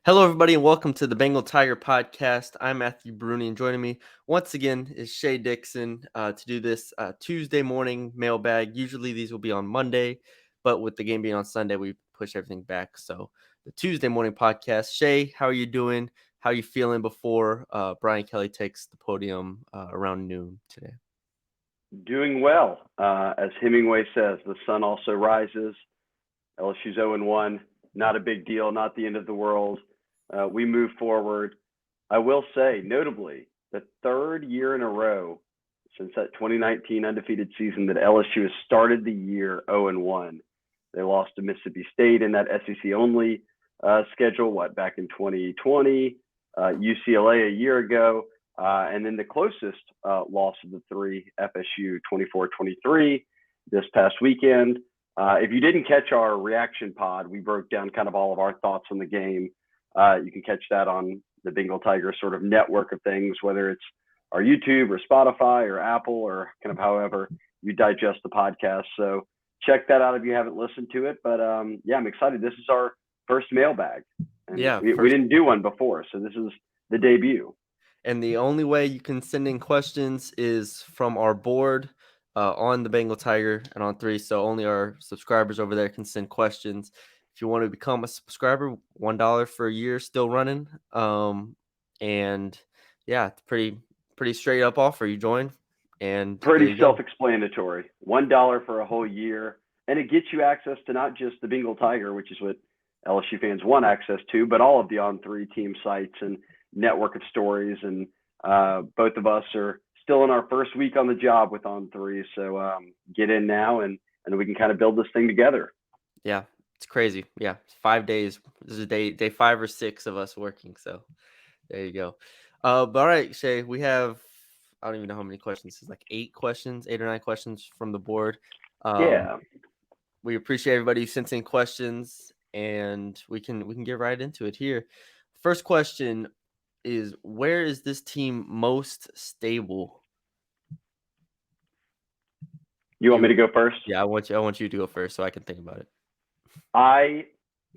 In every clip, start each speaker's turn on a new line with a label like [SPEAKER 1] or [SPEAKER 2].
[SPEAKER 1] Hello, everybody, and welcome to the Bengal Tiger podcast. I'm Matthew Bruni, and joining me once again is Shay Dixon to do this Tuesday morning mailbag. Usually these will be on Monday, but with the game being on Sunday, we push everything back. So the Tuesday morning podcast. Shay, how are you doing? How are you feeling before Brian Kelly takes the podium around noon today?
[SPEAKER 2] Doing well. As Hemingway says, the sun also rises. LSU's 0-1. Not a big deal, not the end of the world. We move forward. I will say, notably, the third year in a row since that 2019 undefeated season that LSU has started the year 0-1. They lost to Mississippi State in that SEC only schedule, back in 2020, UCLA a year ago. And then the closest loss of the three, FSU 24-23 this past weekend. If you didn't catch our reaction pod, we broke down kind of all of our thoughts on the game. You can catch that on the Bengal Tiger sort of network of things, whether it's our YouTube or Spotify or Apple or kind of however you digest the podcast. So check that out if you haven't listened to it. But yeah, I'm excited. This is our first mailbag. And we didn't do one before, so this is the debut.
[SPEAKER 1] And the only way you can send in questions is from our board on the Bengal Tiger and on 3. So only our subscribers over there can send questions. If you want to become a subscriber, $1 for a year, still running. And yeah, it's pretty straight up offer. You join, and
[SPEAKER 2] pretty self-explanatory. $1 for a whole year, and it gets you access to not just the Bengal Tiger, which is what LSU fans want access to, but all of the On3 team sites and network of stories. And both of us are still in our first week on the job with On3, so get in now and we can kind of build this thing together.
[SPEAKER 1] Yeah, it's crazy. Yeah, 5 days. This is day 5 or 6 of us working, so there you go. But all right, Shay, we have, I don't even know how many questions. It's like 8 or 9 questions from the board.
[SPEAKER 2] Yeah.
[SPEAKER 1] We appreciate everybody who sent in questions, and we can get right into it here. First question is, where is this team most stable?
[SPEAKER 2] You want me to go first?
[SPEAKER 1] Yeah, I want you to go first so I can think about it.
[SPEAKER 2] I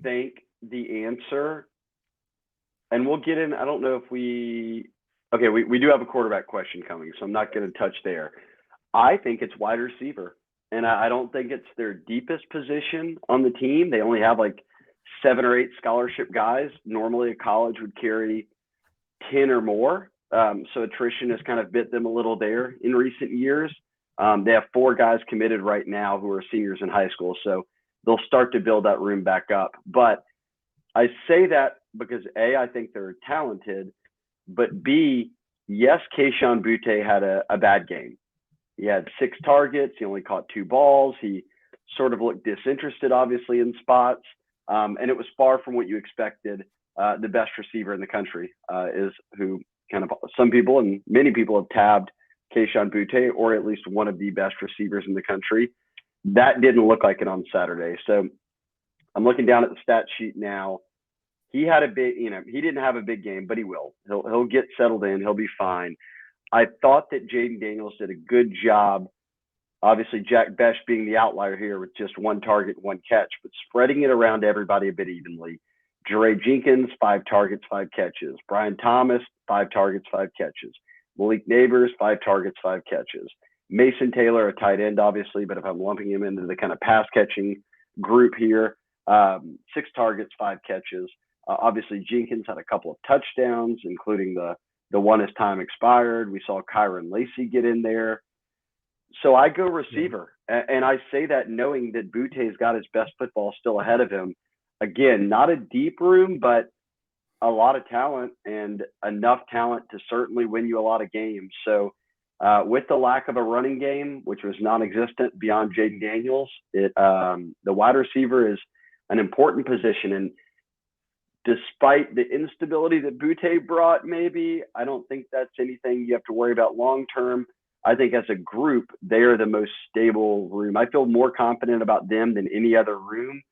[SPEAKER 2] think the answer, and we'll get in, I don't know if we do have a quarterback question coming, so I'm not going to touch there. I think it's wide receiver, and I don't think it's their deepest position on the team. They only have like 7 or 8 scholarship guys. Normally a college would carry 10 or more. So attrition has kind of bit them a little there in recent years. They have 4 guys committed right now who are seniors in high school. So they'll start to build that room back up. But I say that because A, I think they're talented, but B, yes, Kayshon Boutte had a bad game. He had 6 targets. He only caught 2 balls. He sort of looked disinterested, obviously, in spots. And it was far from what you expected. The best receiver in the country is who kind of some people and many people have tabbed Kayshon Boutte, or at least one of the best receivers in the country. That didn't look like it on Saturday. So I'm looking down at the stat sheet now. He had a big, he didn't have a big game, but he will. He'll get settled in. He'll be fine. I thought that Jaden Daniels did a good job. Obviously, Jack Besh being the outlier here with just 1 target, 1 catch, but spreading it around everybody a bit evenly. Jere Jenkins, 5 targets, 5 catches. Brian Thomas, 5 targets, 5 catches. Malik Neighbors, 5 targets, 5 catches. Mason Taylor, a tight end, obviously, but if I'm lumping him into the kind of pass catching group here, 6 targets, 5 catches. Obviously, Jenkins had a couple of touchdowns, including the one as time expired. We saw Kyron Lacey get in there. So I go receiver, and I say that knowing that Boutte's got his best football still ahead of him. Again, not a deep room, but a lot of talent and enough talent to certainly win you a lot of games. So with the lack of a running game, which was non-existent beyond Jaden Daniels, the wide receiver is an important position. And despite the instability that Boutte brought, maybe, I don't think that's anything you have to worry about long-term. I think as a group, they are the most stable room. I feel more confident about them than any other room.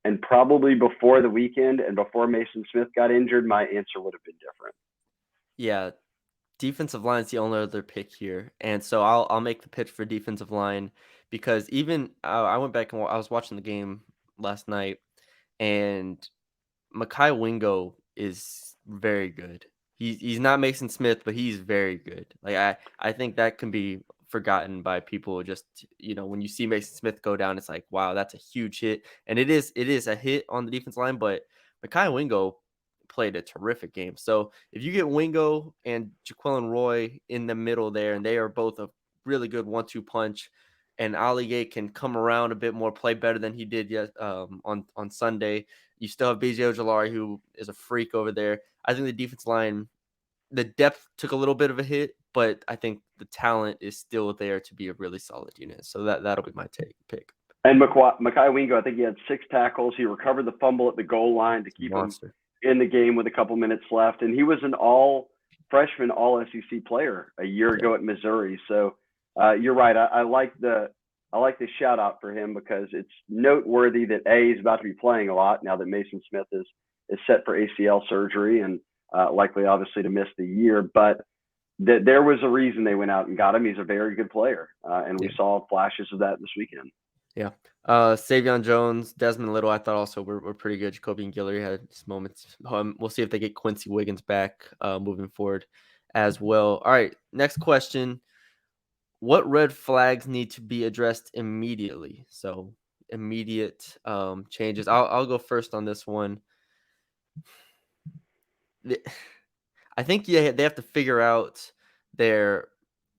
[SPEAKER 2] And probably before the weekend and before Mason Smith got injured, my answer would have been different.
[SPEAKER 1] Yeah, defensive line is the only other pick here. And so I'll make the pitch for defensive line because even I went back and I was watching the game last night, and Mekhi Wingo is very good. He's not Mason Smith, but he's very good. Like I think that can be forgotten by people. Just when you see Mason Smith go down, it's like, wow, that's a huge hit, and it is a hit on the defense line. But Mekhi Wingo played a terrific game. So if you get Wingo and Jaquelin Roy in the middle there, and they are both a really good 1-2 punch, and Ali Gay can come around a bit more, play better than he did on Sunday. You still have BJ Ojolari, who is a freak over there. I think the defense line, the depth took a little bit of a hit, but I think the talent is still there to be a really solid unit. So that'll be my pick.
[SPEAKER 2] And Mekhi Wingo, I think he had 6 tackles. He recovered the fumble at the goal line to keep him in the game with a couple minutes left. And he was an all-freshman, all-SEC player a year ago at Missouri. So you're right. I like the shout-out for him because it's noteworthy that, A, he's about to be playing a lot now that Mason Smith is set for ACL surgery and likely, obviously, to miss the year. But there was a reason they went out and got him. He's a very good player, and we saw flashes of that this weekend.
[SPEAKER 1] Yeah. Savion Jones, Desmond Little, I thought also were pretty good. Jacoby and Guillory had his moments. We'll see if they get Quincy Wiggins back moving forward as well. All right, next question. What red flags need to be addressed immediately? So immediate changes. I'll go first on this one. I think they have to figure out their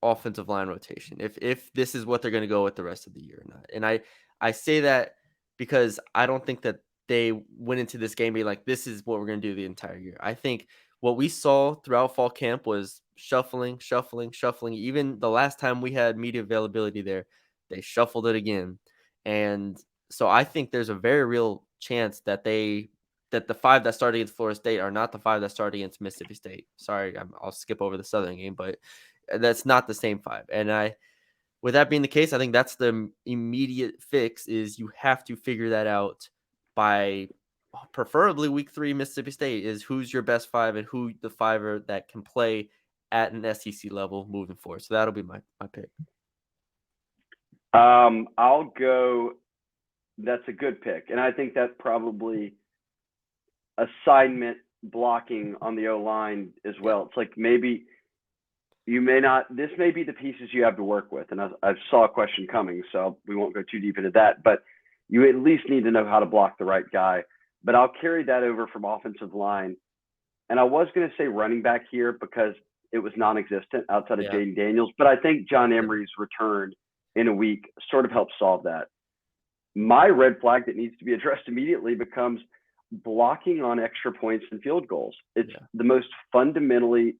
[SPEAKER 1] offensive line rotation if this is what they're going to go with the rest of the year or not. And I say that because I don't think that they went into this game being like, this is what we're going to do the entire year. I think what we saw throughout fall camp was shuffling. Even the last time we had media availability there, they shuffled it again. And so I think there's a very real chance that the 5 that started against Florida State are not the 5 that started against Mississippi State. Sorry, I'll skip over the Southern game, but that's not the same 5. And with that being the case, I think that's the immediate fix is you have to figure that out by preferably week 3 Mississippi State is who's your best 5 and who the 5er that can play at an SEC level moving forward. So that'll be my pick.
[SPEAKER 2] I'll go. That's a good pick. And I think that's probably assignment blocking on the O-line as well. It's like maybe you may not, this may be the pieces you have to work with. And I saw a question coming, so we won't go too deep into that, but you at least need to know how to block the right guy. But I'll carry that over from offensive line. And I was going to say running back here because it was non-existent outside of Jaden Daniels, but I think John Emery's return in a week sort of helps solve that. My red flag that needs to be addressed immediately becomes blocking on extra points and field goals. It's the most fundamental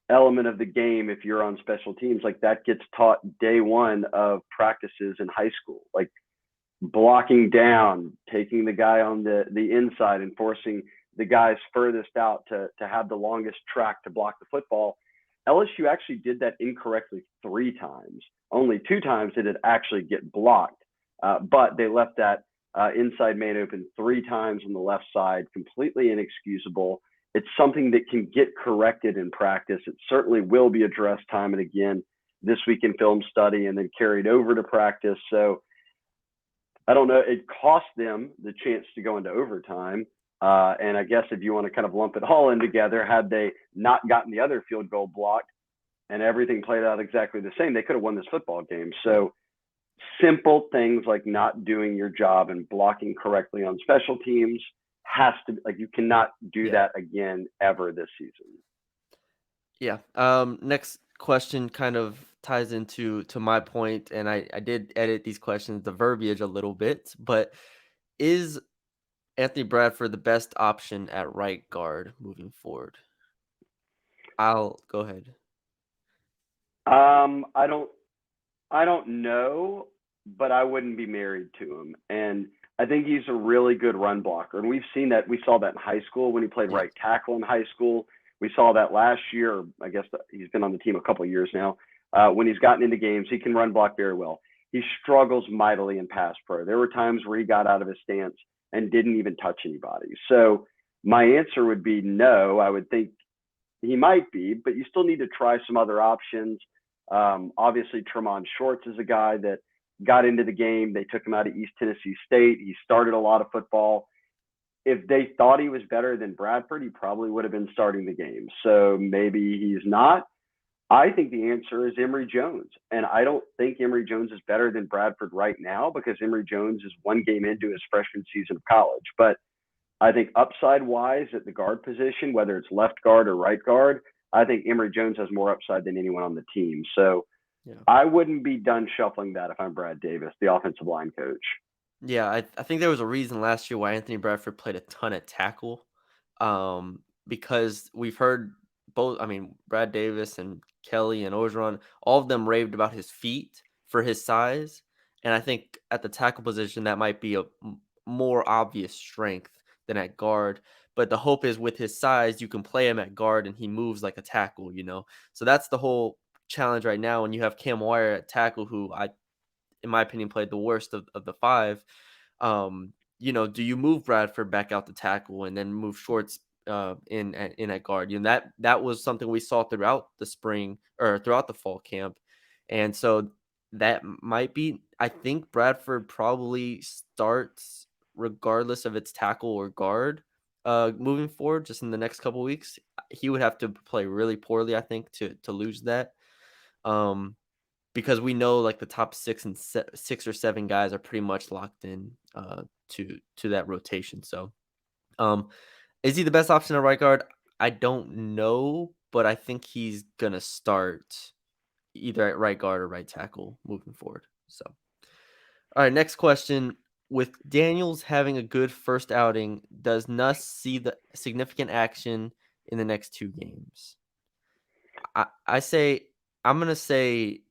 [SPEAKER 2] element of the game. If you're on special teams, like that gets taught day one of practices in high school, like blocking down, taking the guy on the inside and forcing the guys furthest out to have the longest track to block the football. LSU actually did that incorrectly 3 times. Only 2 times did it actually get blocked, but they left that inside man open 3 times on the left side, completely inexcusable. It's something that can get corrected in practice. It certainly will be addressed time and again this week in film study and then carried over to practice. So I don't know. It cost them the chance to go into overtime. And I guess if you want to kind of lump it all in together, had they not gotten the other field goal blocked and everything played out exactly the same, they could have won this football game. So simple things like not doing your job and blocking correctly on special teams has to, like, you cannot do that again ever this season.
[SPEAKER 1] Yeah. Next question kind of ties into my point, and I did edit these questions, the verbiage a little bit, but is Anthony Bradford the best option at right guard moving forward? I'll go ahead.
[SPEAKER 2] I don't know, but I wouldn't be married to him. And I think he's a really good run blocker. And we've seen that. We saw that in high school when he played right tackle in high school. We saw that last year. I guess he's been on the team a couple of years now. When he's gotten into games, he can run block very well. He struggles mightily in pass pro. There were times where he got out of his stance and didn't even touch anybody. So my answer would be no. I would think he might be, but you still need to try some other options. Obviously, Tremont Shorts is a guy that got into the game. They took him out of East Tennessee State. He started a lot of football. if they thought he was better than Bradford, he probably would have been starting the game. So maybe he's not. I think the answer is Emory Jones. And I don't think Emory Jones is better than Bradford right now because Emory Jones is one game into his freshman season of college. But I think upside wise at the guard position, whether it's left guard or right guard, I think Emory Jones has more upside than anyone on the team. So
[SPEAKER 1] Yeah.
[SPEAKER 2] I wouldn't be done shuffling that if I'm Brad Davis, the offensive line coach.
[SPEAKER 1] Yeah, I think there was a reason last year why Anthony Bradford played a ton at tackle, because we've heard both. I mean, Brad Davis and Kelly and Orgeron, all of them raved about his feet for his size, and I think at the tackle position that might be a more obvious strength than at guard. But the hope is with his size, you can play him at guard and he moves like a tackle, So that's the whole challenge right now. When you have Cam Wire at tackle, who in my opinion, played the worst of the five. Do you move Bradford back out to tackle and then move Shorts in at guard? That was something we saw throughout the spring or throughout the fall camp, and so that might be. I think Bradford probably starts regardless of its tackle or guard. Moving forward, just in the next couple weeks, he would have to play really poorly, I think, to lose that. Um, because we know like the top 6 or 7 guys are pretty much locked in to that rotation. So, is he the best option at right guard? I don't know, but I think he's gonna start either at right guard or right tackle moving forward. So, all right, next question. With Daniels having a good first outing, does Nuss see the significant action in the next 2 games? I say I'm gonna say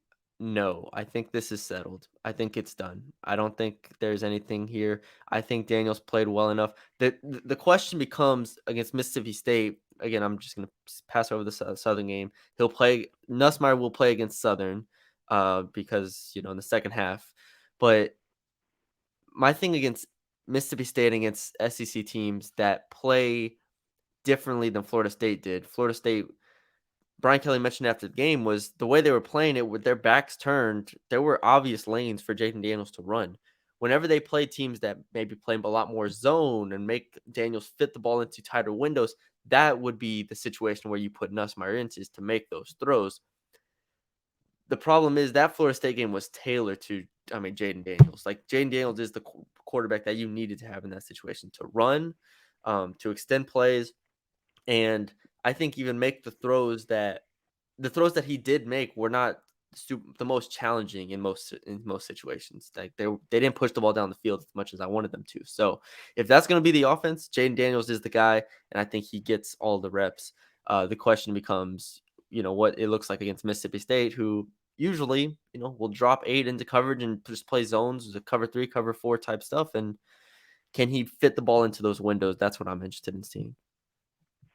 [SPEAKER 1] no. I think this is settled. I think it's done. I don't think there's anything here. I think Daniels played well enough. The question becomes against Mississippi State. Again, I'm just gonna pass over the Southern game. Nussmeier will play against Southern, because in the second half. But my thing against Mississippi State against SEC teams that play differently than Florida State did. Florida State, Brian Kelly mentioned after the game, was the way they were playing it with their backs turned. There were obvious lanes for Jaden Daniels to run. Whenever they play teams that maybe play a lot more zone and make Daniels fit the ball into tighter windows, that would be the situation where you put Nussmeier into, is to make those throws. The problem is that Florida State game was tailored to, Jaden Daniels. Like, Jaden Daniels is the quarterback that you needed to have in that situation to run, to extend plays, and I think even make the throws that he did make were not the most challenging in most situations. Like, they didn't push the ball down the field as much as I wanted them to. So if that's going to be the offense, Jaden Daniels is the guy, and I think he gets all the reps. The question becomes, what it looks like against Mississippi State, who usually, will drop 8 into coverage and just play zones, the cover 3, cover 4 type stuff. And can he fit the ball into those windows? That's what I'm interested in seeing.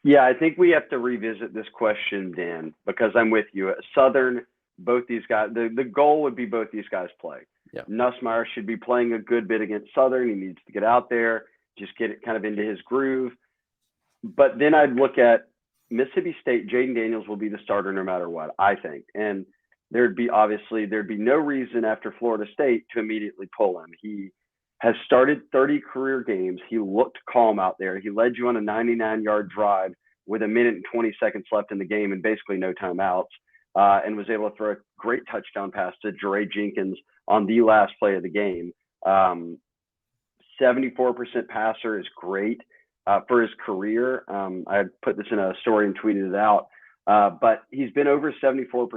[SPEAKER 2] Yeah, I think we have to revisit this question, Dan, because I'm with you. At Southern, both these guys, the goal would be both these guys play.
[SPEAKER 1] Yeah.
[SPEAKER 2] Nussmeier should be playing a good bit against Southern. He needs to get out there, just get it kind of into his groove. But then I'd look at Mississippi State. Jaden Daniels will be the starter no matter what, I think. And there'd be no reason after Florida State to immediately pull him. He has started 30 career games. He looked calm out there. He led you on a 99-yard drive with 1 minute and 20 seconds left in the game and basically no timeouts, and was able to throw a great touchdown pass to Jeray Jenkins on the last play of the game. 74% passer is great for his career. I put this in a story and tweeted it out, but he's been over 74%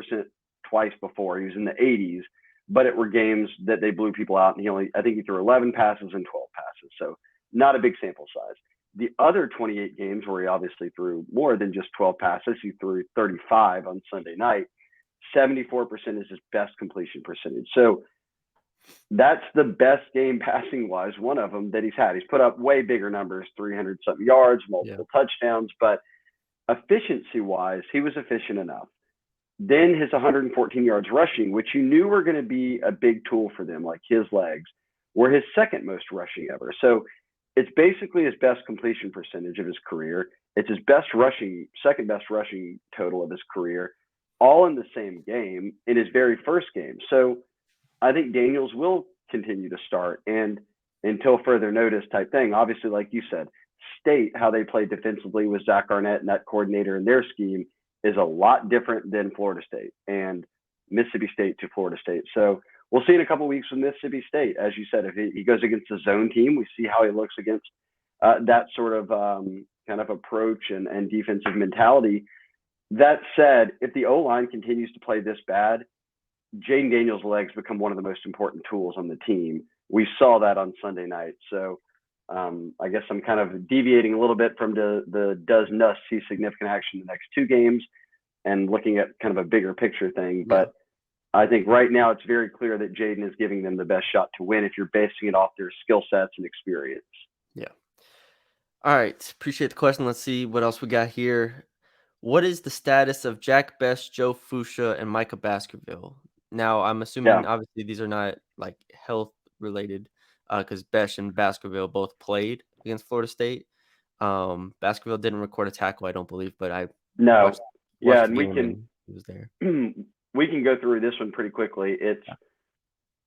[SPEAKER 2] twice before. He was in the 80s. But it were games that they blew people out, and I think he threw 11 passes and 12 passes, so not a big sample size. The other 28 games where he obviously threw more than just 12 passes, he threw 35 on Sunday night. 74% is his best completion percentage. So that's the best game passing wise, one of them that he's had. He's put up way bigger numbers, 300 something yards, multiple touchdowns, but efficiency wise, he was efficient enough. Then his 114 yards rushing, which you knew were going to be a big tool for them, like his legs, were his second most rushing ever. So it's basically his best completion percentage of his career. It's his second best rushing total of his career, all in the same game in his very first game. So I think Daniels will continue to start, and until further notice type thing. Obviously, like you said, State, how they play defensively with Zach Arnett and that coordinator in their scheme is a lot different than Florida State and Mississippi State to Florida State. So we'll see in a couple of weeks with Mississippi State. As you said, if he goes against a zone team, we see how he looks against that sort of kind of approach and defensive mentality. That said, if the O-line continues to play this bad, Jaden Daniels' legs become one of the most important tools on the team. We saw that on Sunday night. So I guess I'm kind of deviating a little bit from the does Nuss see significant action in the next two games and looking at kind of a bigger picture thing.
[SPEAKER 1] Yeah.
[SPEAKER 2] But I think right now it's very clear that Jaden is giving them the best shot to win if you're basing it off their skill sets and experience.
[SPEAKER 1] Yeah. All right. Appreciate the question. Let's see what else we got here. What is the status of Jack Best, Joe Fuchsia, and Micah Baskerville? Now, I'm assuming obviously these are not like health related because Best and Baskerville both played against Florida State. Baskerville didn't record a tackle, I don't believe, but I watched
[SPEAKER 2] and
[SPEAKER 1] the game and he was there.
[SPEAKER 2] We can go through this one pretty quickly.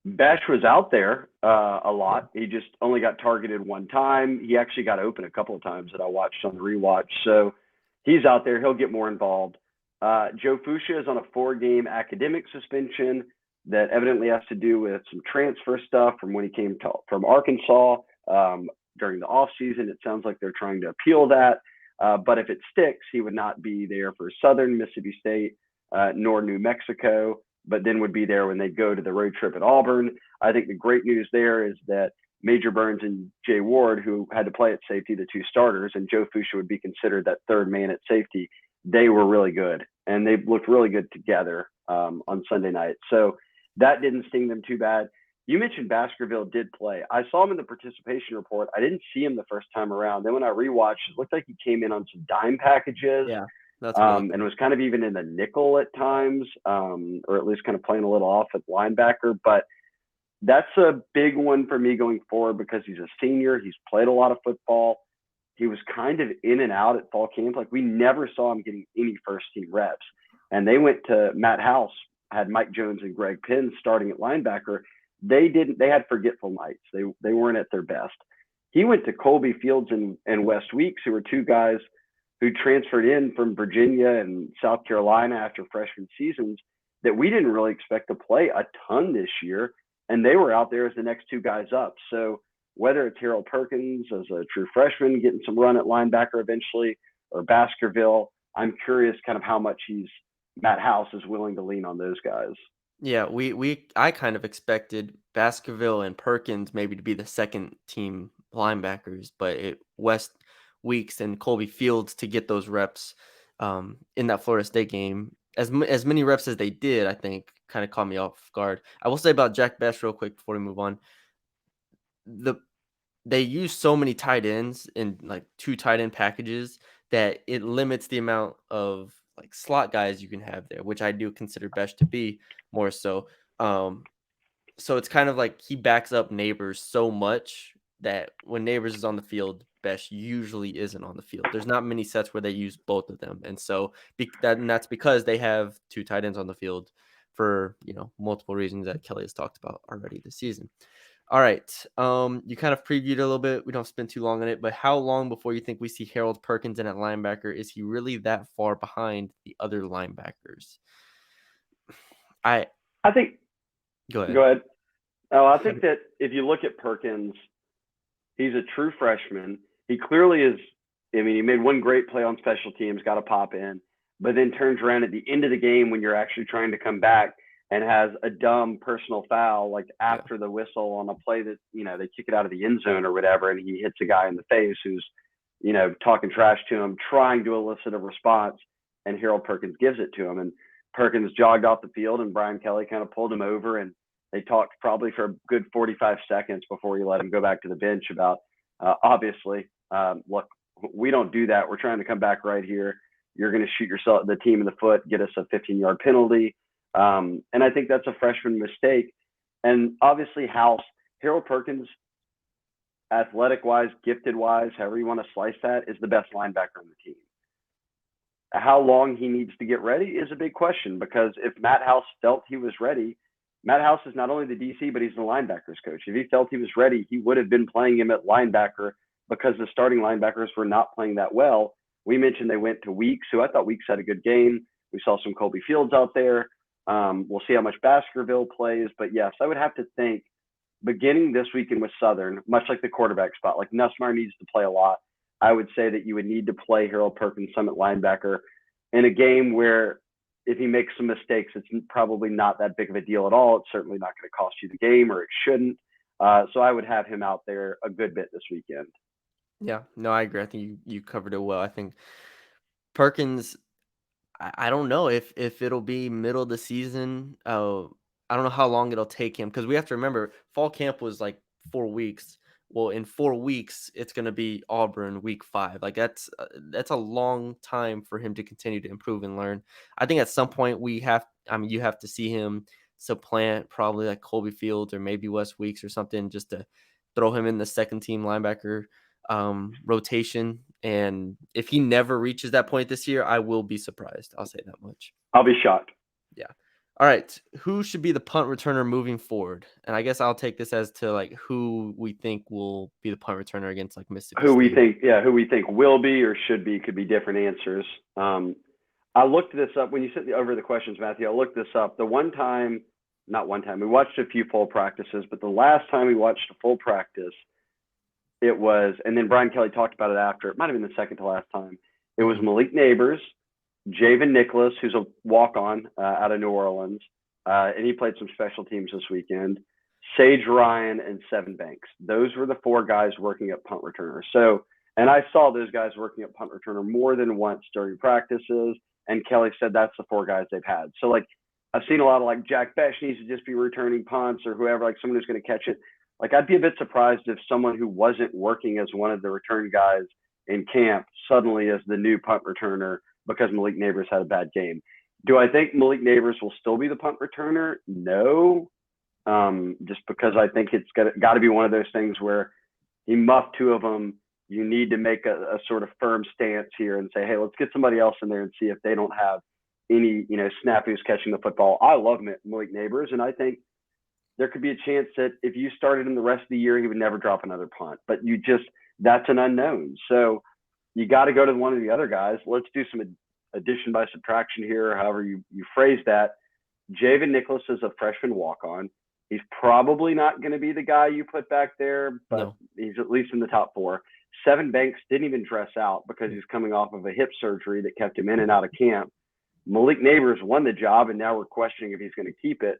[SPEAKER 2] Bash was out there a lot. He just only got targeted one time. He actually got open a couple of times that I watched on the rewatch. So he's out there. He'll get more involved. Joe Fuchsia is on a 4-game academic suspension that evidently has to do with some transfer stuff from when he came from Arkansas during the offseason. It sounds like they're trying to appeal that. But if it sticks, he would not be there for Southern Mississippi State nor New Mexico, but then would be there when they go to the road trip at Auburn. I think the great news there is that Major Burns and Jay Ward, who had to play at safety, the two starters, and Joe Fuchsia would be considered that third man at safety, they were really good. And they looked really good together on Sunday night. So that didn't sting them too bad. You mentioned Baskerville did play. I saw him in the participation report. I didn't see him the first time around. Then when I rewatched, it looked like he came in on some dime packages.
[SPEAKER 1] Yeah, that's really
[SPEAKER 2] and was kind of even in the nickel at times, or at least kind of playing a little off at linebacker. But that's a big one for me going forward because he's a senior. He's played a lot of football. He was kind of in and out at fall camp. Like we never saw him getting any first team reps. And they went to Matt House, had Mike Jones and Greg Penn starting at linebacker. They had forgetful nights. They weren't at their best. He went to Colby Fields and West Weeks, who were two guys who transferred in from Virginia and South Carolina after freshman seasons that we didn't really expect to play a ton this year. And they were out there as the next two guys up. So whether it's Harold Perkins as a true freshman getting some run at linebacker eventually, or Baskerville, I'm curious kind of how much Matt House is willing to lean on those guys.
[SPEAKER 1] Yeah, I kind of expected Baskerville and Perkins maybe to be the second team linebackers, but West Weeks and Colby Fields to get those reps in that Florida State game. As many reps as they did, I think, kind of caught me off guard. I will say about Jack Best real quick before we move on. They use so many tight ends in like 2 tight end packages that it limits the amount of like slot guys you can have there, which I do consider Best to be more so. So it's kind of like he backs up Neighbors so much that when Neighbors is on the field, Best usually isn't on the field. There's not many sets where they use both of them. And so that's because they have 2 tight ends on the field for, multiple reasons that Kelly has talked about already this season. All right. You kind of previewed a little bit. We don't spend too long on it, but how long before you think we see Harold Perkins in at linebacker? Is he really that far behind the other linebackers?
[SPEAKER 2] I think.
[SPEAKER 1] Go ahead.
[SPEAKER 2] Go ahead. Oh, I think that if you look at Perkins, he's a true freshman. He clearly is. I mean, he made one great play on special teams, got a pop in, but then turns around at the end of the game when you're actually trying to come back and has a dumb personal foul, like after the whistle on a play that, they kick it out of the end zone or whatever, and he hits a guy in the face who's, talking trash to him, trying to elicit a response, and Harold Perkins gives it to him. And Perkins jogged off the field, and Brian Kelly kind of pulled him over, and they talked probably for a good 45 seconds before he let him go back to the bench about, obviously, look, we don't do that. We're trying to come back right here. You're going to shoot the team in the foot, get us a 15-yard penalty. And I think that's a freshman mistake. And obviously Harold Perkins, athletic-wise, gifted-wise, however you want to slice that, is the best linebacker on the team. How long he needs to get ready is a big question, because if Matt House felt he was ready, Matt House is not only the DC, but he's the linebackers coach. If he felt he was ready, he would have been playing him at linebacker because the starting linebackers were not playing that well. We mentioned they went to Weeks, who I thought Weeks had a good game. We saw some Colby Fields out there. We'll see how much Baskerville plays. But yes, I would have to think beginning this weekend with Southern, much like the quarterback spot, like Nussmeier needs to play a lot. I would say that you would need to play Harold Perkins some at linebacker in a game where if he makes some mistakes, it's probably not that big of a deal at all. It's certainly not going to cost you the game, or it shouldn't. So I would have him out there a good bit this weekend.
[SPEAKER 1] Yeah, no, I agree. I think you covered it well. I think Perkins, I don't know if it'll be middle of the season. I don't know how long it'll take him because we have to remember fall camp was like 4 weeks. Well, in 4 weeks, it's going to be Auburn week 5. Like that's a long time for him to continue to improve and learn. I think at some point you have to see him supplant probably like Colby Fields or maybe Wes Weeks or something just to throw him in the second team linebacker rotation. And if he never reaches that point this year, I will be surprised. I'll say that much.
[SPEAKER 2] I'll be shocked.
[SPEAKER 1] Yeah. All right. Who should be the punt returner moving forward? And I guess I'll take this as to like who we think will be the punt returner against like Mississippi
[SPEAKER 2] Who we
[SPEAKER 1] State.
[SPEAKER 2] think, who we think will be or should be could be different answers. I looked this up when you sent over the questions, Matthew. I looked this up. The not one time, we watched a few full practices, but the last time we watched a full practice, it was, and then Brian Kelly talked about it after. It might have been the second to last time. It was Malik Neighbors, Javen Nicholas, who's a walk-on out of New Orleans, and he played some special teams this weekend. Sage Ryan and Seven Banks. Those were the 4 guys working at punt returner. So, and I saw those guys working at punt returner more than once during practices. And Kelly said that's the 4 guys they've had. So, like, I've seen a lot of like Jack Besh needs to just be returning punts or whoever, like someone who's going to catch it. Like, I'd be a bit surprised if someone who wasn't working as one of the return guys in camp suddenly is the new punt returner because Malik Neighbors had a bad game. Do I think Malik Neighbors will still be the punt returner? No. Just because I think it's got to be one of those things where he muffed 2 of them. You need to make a sort of firm stance here and say, hey, let's get somebody else in there and see if they don't have any, snafus catching the football. I love Malik Neighbors, and I think there could be a chance that if you started him the rest of the year, he would never drop another punt. But that's an unknown. So you got to go to one of the other guys. Let's do some addition by subtraction here, however you phrase that. Javen Nicholas is a freshman walk-on. He's probably not going to be the guy you put back there, but he's at least in the top 4. Seven Banks didn't even dress out because he's coming off of a hip surgery that kept him in and out of camp. Malik Neighbors won the job, and now we're questioning if he's going to keep it.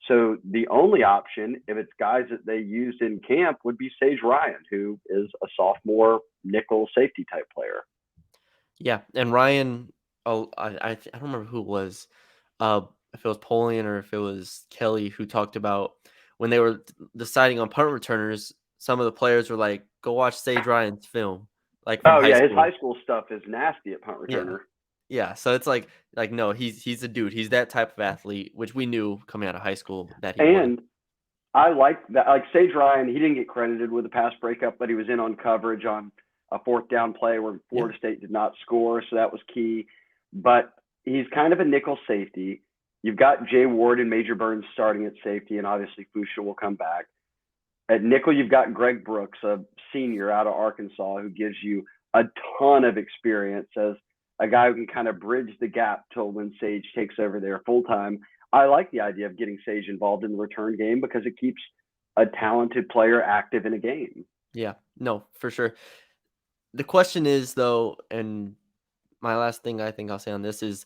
[SPEAKER 2] So the only option, if it's guys that they used in camp, would be Sage Ryan, who is a sophomore nickel safety type player.
[SPEAKER 1] Yeah, and Ryan, I don't remember who it was, if it was Polian or if it was Kelly who talked about when they were deciding on punt returners, some of the players were like, go watch Sage Ryan's film. Like from high school.
[SPEAKER 2] His high school stuff is nasty at punt returner.
[SPEAKER 1] Yeah, so it's like no, he's a dude. He's that type of athlete, which we knew coming out of high school that he was.
[SPEAKER 2] I like that. Like Sage Ryan, he didn't get credited with a pass breakup, but he was in on coverage on a 4th down play where Florida State did not score, so that was key. But he's kind of a nickel safety. You've got Jay Ward and Major Burns starting at safety, and obviously Fusha will come back. At nickel, you've got Greg Brooks, a senior out of Arkansas, who gives you a ton of experience as a guy who can kind of bridge the gap till when Sage takes over there full time. I like the idea of getting Sage involved in the return game because it keeps a talented player active in a game.
[SPEAKER 1] Yeah, no, for sure. The question is, though, and my last thing I think I'll say on this is,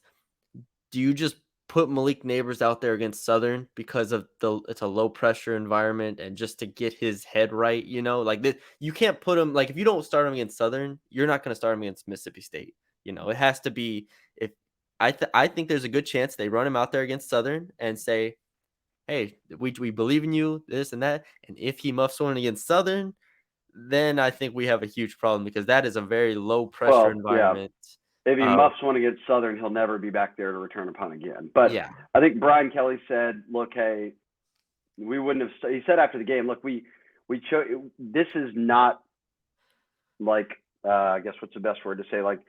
[SPEAKER 1] do you just put Malik Neighbors out there against Southern because of it's a low pressure environment and just to get his head right, like you can't put him, like if you don't start him against Southern, you're not going to start him against Mississippi State. It has to be, if I think there's a good chance they run him out there against Southern and say, hey, we believe in you, this and that. And if he muffs one against Southern, then I think we have a huge problem because that is a very low pressure environment.
[SPEAKER 2] Yeah. If he muffs one against Southern, he'll never be back there to return a punt again. But I think Brian Kelly said, look, hey, we wouldn't have – he said after the game, look, we chose – this is not like I guess what's the best word to say? Like,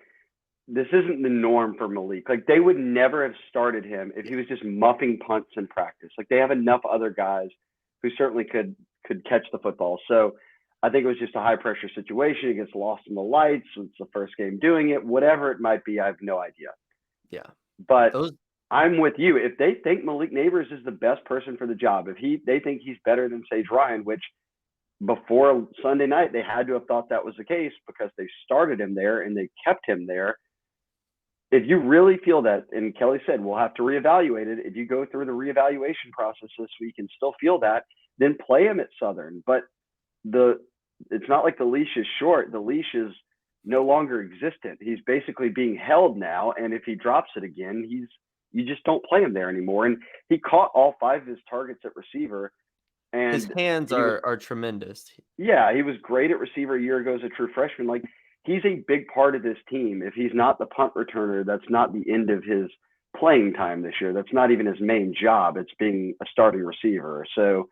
[SPEAKER 2] this isn't the norm for Malik. Like, they would never have started him if he was just muffing punts in practice. Like, they have enough other guys who certainly could catch the football. So I think it was just a high pressure situation. He gets lost in the lights. It's the first game doing it, whatever it might be. I have no idea.
[SPEAKER 1] Yeah.
[SPEAKER 2] But
[SPEAKER 1] Those
[SPEAKER 2] I'm with you. If they think Malik Neighbors is the best person for the job, if they think he's better than Sage Ryan, which before Sunday night they had to have thought that was the case because they started him there and they kept him there. If you really feel that, and Kelly said we'll have to reevaluate it. If you go through the reevaluation process this week and still feel that, then play him at Southern. But the it's not like the leash is short. The leash is no longer existent. He's basically being held now, and if he drops it again, you just don't play him there anymore. And he caught all 5 of his targets at receiver,
[SPEAKER 1] his
[SPEAKER 2] and
[SPEAKER 1] hands
[SPEAKER 2] he was
[SPEAKER 1] are tremendous.
[SPEAKER 2] yeah, he was great at receiver a year ago as a true freshman. Like he's a big part of this team. If he's not the punt returner, that's not the end of his playing time this year. That's not even his main job. It's being a starting receiver. So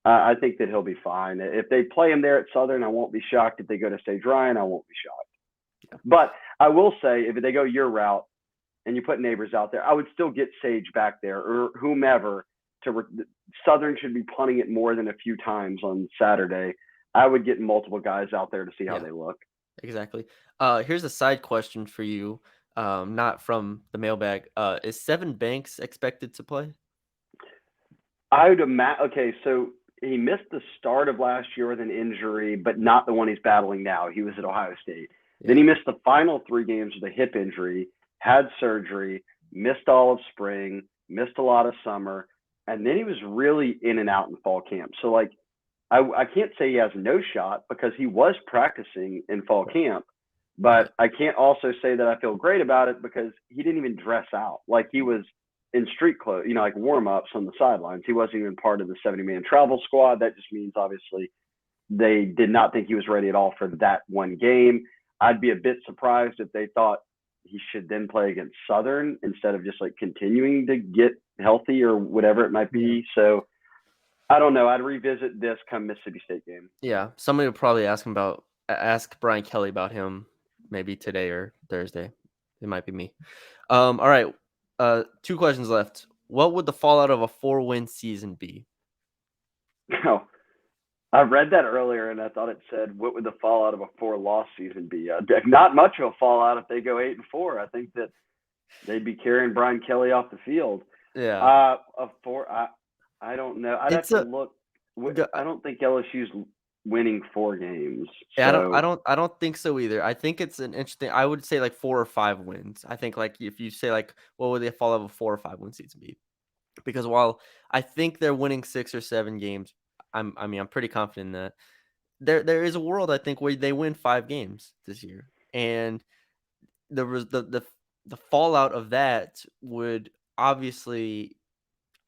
[SPEAKER 2] I think that he'll be fine. If they play him there at Southern, I won't be shocked. If they go to Sage Ryan, I won't be shocked.
[SPEAKER 1] Yeah.
[SPEAKER 2] But I will say, if they go your route and you put Neighbors out there, I would still get Sage back there or whomever. Southern should be punting it more than a few times on Saturday. I would get multiple guys out there to see how they look.
[SPEAKER 1] Exactly. Here's a side question for you, not from the mailbag. Is Seven Banks expected to play?
[SPEAKER 2] I would imagine. Okay, so he missed the start of last year with an injury, but not the one he's battling now. He was at Ohio State.
[SPEAKER 1] Yeah.
[SPEAKER 2] Then he missed the final 3 games with a hip injury, had surgery, missed all of spring, missed a lot of summer, and then he was really in and out in fall camp. So like, I can't say he has no shot because he was practicing in fall camp, but I can't also say that I feel great about it because he didn't even dress out. Like he was in street clothes, like warm ups on the sidelines. He wasn't even part of the 70-man travel squad. That just means obviously they did not think he was ready at all for that one game. I'd be a bit surprised if they thought he should then play against Southern instead of just like continuing to get healthy or whatever it might be. So I don't know. I'd revisit this come Mississippi State game.
[SPEAKER 1] Yeah, somebody will probably ask Brian Kelly about him maybe today or Thursday. It might be me. All right. 2 questions left. What would the fallout of a 4-win season be?
[SPEAKER 2] No, I read that earlier and I thought it said, "What would the fallout of a 4-loss season be?" Not much of a fallout if they go 8-4. I think that they'd be carrying Brian Kelly off the field.
[SPEAKER 1] Yeah.
[SPEAKER 2] A 4. I don't know. I'd have to look. I don't think LSU's winning 4 games.
[SPEAKER 1] Yeah,
[SPEAKER 2] So
[SPEAKER 1] I don't think so either. I think it's an interesting. I would say like 4 or 5 wins. I think like if you say like what would the fallout of a 4 or 5 win season be? Because while I think they're winning 6 or 7 games, I'm pretty confident in that. There is a world I think where they win 5 games this year, and the fallout of that would obviously,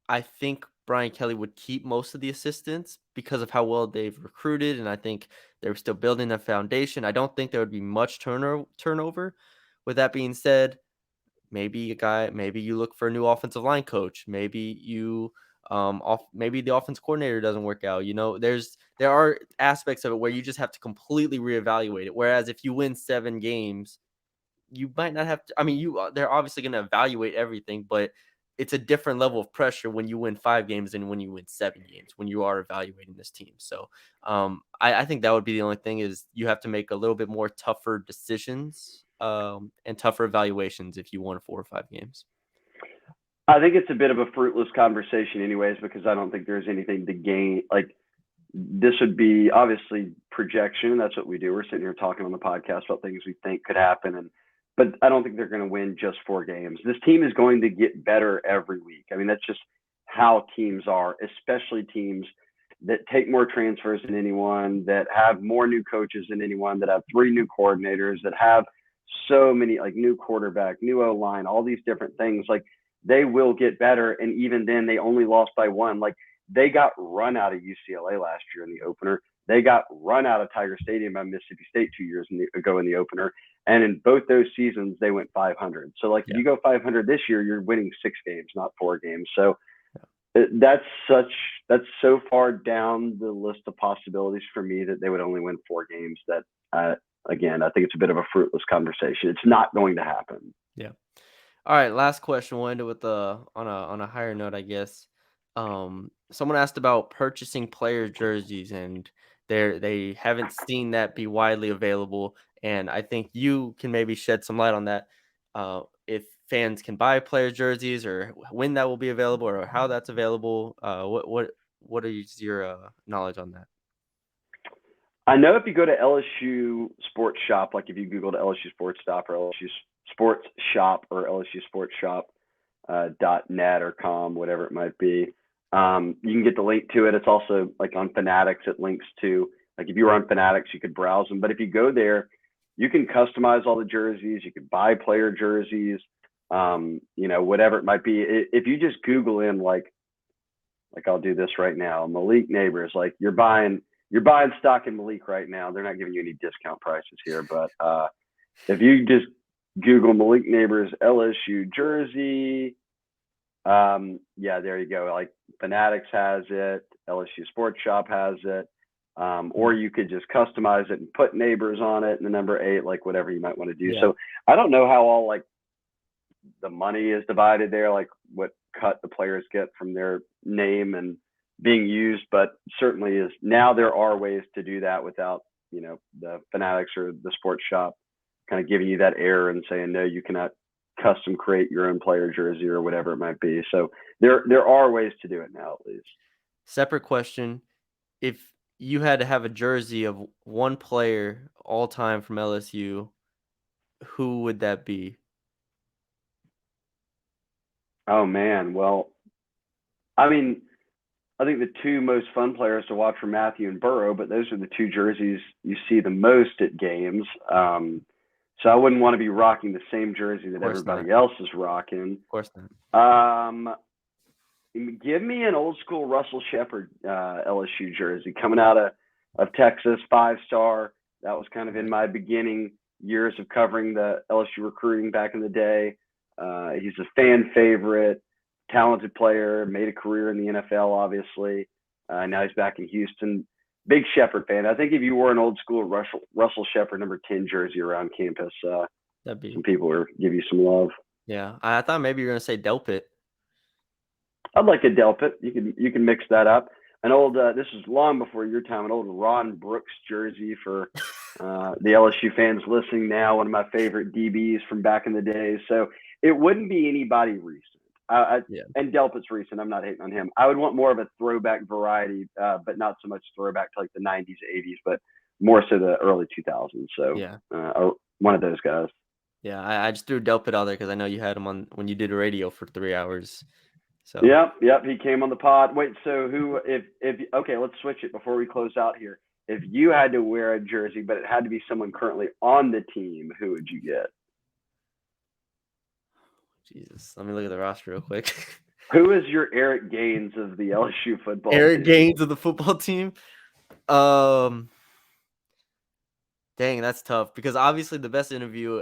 [SPEAKER 1] I think Brian Kelly would keep most of the assistants because of how well they've recruited, and I think they're still building a foundation. I don't think there would be much turnover. With that being said, maybe you look for a new offensive line coach. Maybe maybe the offense coordinator doesn't work out. There are aspects of it where you just have to completely reevaluate it. Whereas if you win 7 games, you might not have to. I mean, they're obviously going to evaluate everything, but it's a different level of pressure when you win 5 games than when you win 7 games, when you are evaluating this team. So I think that would be the only thing is you have to make a little bit more tougher decisions and tougher evaluations if you won 4 or 5 games.
[SPEAKER 2] I think it's a bit of a fruitless conversation anyways, because I don't think there's anything to gain. Like this would be obviously projection. That's what we do. We're sitting here talking on the podcast about things we think could happen. But I don't think they're going to win just 4 games. This team is going to get better every week. I mean, that's just how teams are, especially teams that take more transfers than anyone, that have more new coaches than anyone, that have 3 new coordinators, that have so many like new quarterback, new O-line, all these different things. Like they will get better. And even then they only lost by 1. Like they got run out of UCLA last year in the opener. They got run out of Tiger Stadium by Mississippi State 2 years ago in the opener. And in both those seasons, they went 500. So, like, if you go 500 this year, you're winning 6 games, not 4 games. So, that's so far down the list of possibilities for me that they would only win 4 games that, again, I think it's a bit of a fruitless conversation. It's not going to happen.
[SPEAKER 1] Yeah. All right. Last question. We'll end it with on a higher note, I guess. Someone asked about purchasing player jerseys and They haven't seen that be widely available, and I think you can maybe shed some light on that. If fans can buy player jerseys, or when that will be available, or how that's available. What is your knowledge on that?
[SPEAKER 2] I know if you go to LSU Sports Shop, like if you Googled LSU Sports Shop or LSU Sports Shop or LSU Sports Shop .net or com, whatever it might be, you can get the link to it. It's also like on Fanatics. It links to, like, if you were on Fanatics, you could browse them. But if you go there, you can customize all the jerseys. You can buy player jerseys. Whatever it might be. If you just Google in like I'll do this right now, Malik Neighbors, like you're buying stock in Malik right now. They're not giving you any discount prices here, but if you just Google Malik Neighbors LSU jersey, there you go. Like Fanatics has it, LSU Sports Shop has it, or you could just customize it and put Neighbors on it and the number 8, like whatever you might want to do. Yeah. So I don't know how all like the money is divided there, like what cut the players get from their name and being used, but certainly is now there are ways to do that without, the Fanatics or the Sports Shop kind of giving you that error and saying, no, you cannot custom create your own player jersey or whatever it might be. So there are ways to do it now, at least.
[SPEAKER 1] Separate question. If you had to have a jersey of one player all time from LSU, who would that be?
[SPEAKER 2] Oh man. Well, I mean, I think the two most fun players to watch are Matthew and Burrow, but those are the two jerseys you see the most at games. So I wouldn't want to be rocking the same jersey that everybody else is rocking.
[SPEAKER 1] Of course not.
[SPEAKER 2] Give me an old school Russell Shepard LSU jersey coming out of Texas, 5-star. That was kind of in my beginning years of covering the LSU recruiting back in the day. He's a fan favorite, talented player, made a career in the NFL, obviously. Now he's back in Houston. Big Shepard fan. I think if you wore an old school Russell Shepard number 10 jersey around campus, some people would give you some love.
[SPEAKER 1] Yeah, I thought maybe you were gonna say Delpit.
[SPEAKER 2] I'd like a Delpit. You can mix that up. An old this is long before your time. An old Ron Brooks jersey for the LSU fans listening now. One of my favorite DBs from back in the day. So it wouldn't be anybody recent. And Delpit's recent. I'm not hating on him. I would want more of a throwback variety, but not so much throwback to like the 90s, 80s, but more so the early 2000s. So one of those guys.
[SPEAKER 1] Yeah, I just threw Delpit out there because I know you had him on when you did radio for 3 hours. So
[SPEAKER 2] Yep, he came on the pod. Wait, so who? If okay, let's switch it before we close out here. If you had to wear a jersey, but it had to be someone currently on the team, who would you get?
[SPEAKER 1] Jesus, let me look at the roster real quick.
[SPEAKER 2] Who is your Eric Gaines of the LSU football team?
[SPEAKER 1] Eric Gaines of the football team? Dang, that's tough because obviously the best interview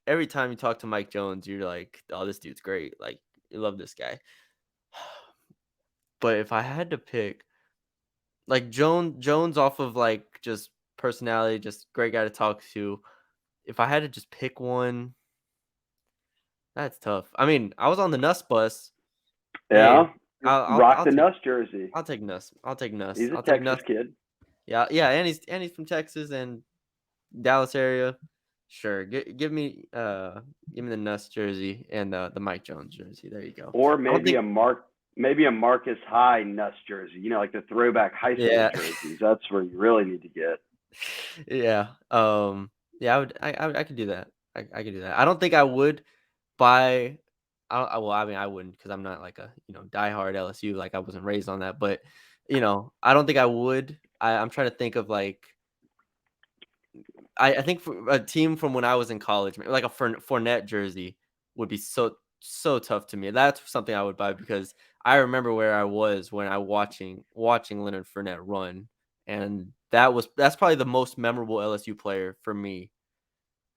[SPEAKER 1] every time you talk to Mike Jones, you're like, oh, this dude's great. Like, you love this guy. But if I had to pick, like Jones off of like just personality, just great guy to talk to. If I had to just pick one, that's tough. I mean, I was on the Nuss bus.
[SPEAKER 2] Yeah, rock the Nuss jersey.
[SPEAKER 1] I'll take Nuss.
[SPEAKER 2] He's a Texas kid.
[SPEAKER 1] Yeah, and he's from Texas and Dallas area. Sure, give me the Nuss jersey and the Mike Jones jersey. There you go.
[SPEAKER 2] Or maybe a Marcus High Nuss jersey. Like the throwback high school jerseys. That's where you really need to get.
[SPEAKER 1] Yeah. I could do that. I could do that. I don't think I would buy. I wouldn't because I'm not like a diehard LSU. Like I wasn't raised on that, but I don't think I would. I'm trying to think of like. I think for a team from when I was in college, like a Fournette jersey, would be so tough to me. That's something I would buy because I remember where I was when I watching Leonard Fournette run, and that's probably the most memorable LSU player for me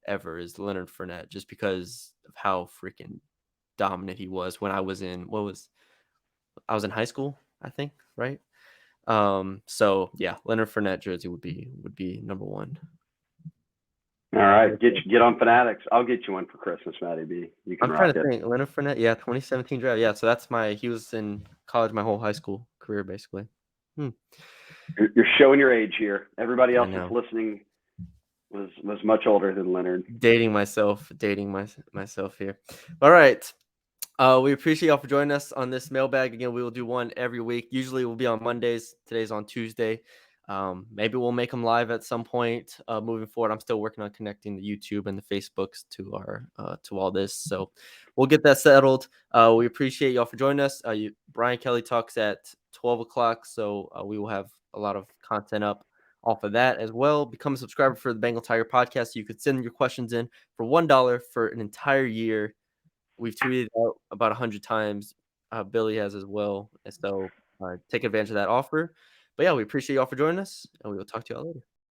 [SPEAKER 1] ever is Leonard Fournette, just because of how freaking dominant he was when I was in high school, I think, right? So yeah, Leonard Fournette jersey would be number one.
[SPEAKER 2] All right, get on Fanatics. I'll get you one for Christmas, Matty B. You can.
[SPEAKER 1] I'm trying to think. Leonard Fournette, 2017 draft. Yeah, so he was in college my whole high school career, basically.
[SPEAKER 2] You're showing your age here. Everybody
[SPEAKER 1] I
[SPEAKER 2] else that's
[SPEAKER 1] know.
[SPEAKER 2] listening was much older than Leonard.
[SPEAKER 1] Dating myself here. All right. We appreciate y'all for joining us on this mailbag. Again, we will do one every week. Usually we'll be on Mondays. Today's on Tuesday. Maybe we'll make them live at some point moving forward. I'm still working on connecting the YouTube and the Facebooks to our to all this. So we'll get that settled. We appreciate y'all for joining us. Brian Kelly talks at 12 o'clock. So we will have a lot of content up off of that as well. Become a subscriber for the Bengal Tiger podcast. You could send your questions in for $1 for an entire year. We've tweeted out about 100 times. Billy has as well. And so take advantage of that offer. But yeah, we appreciate y'all for joining us, and we will talk to y'all later.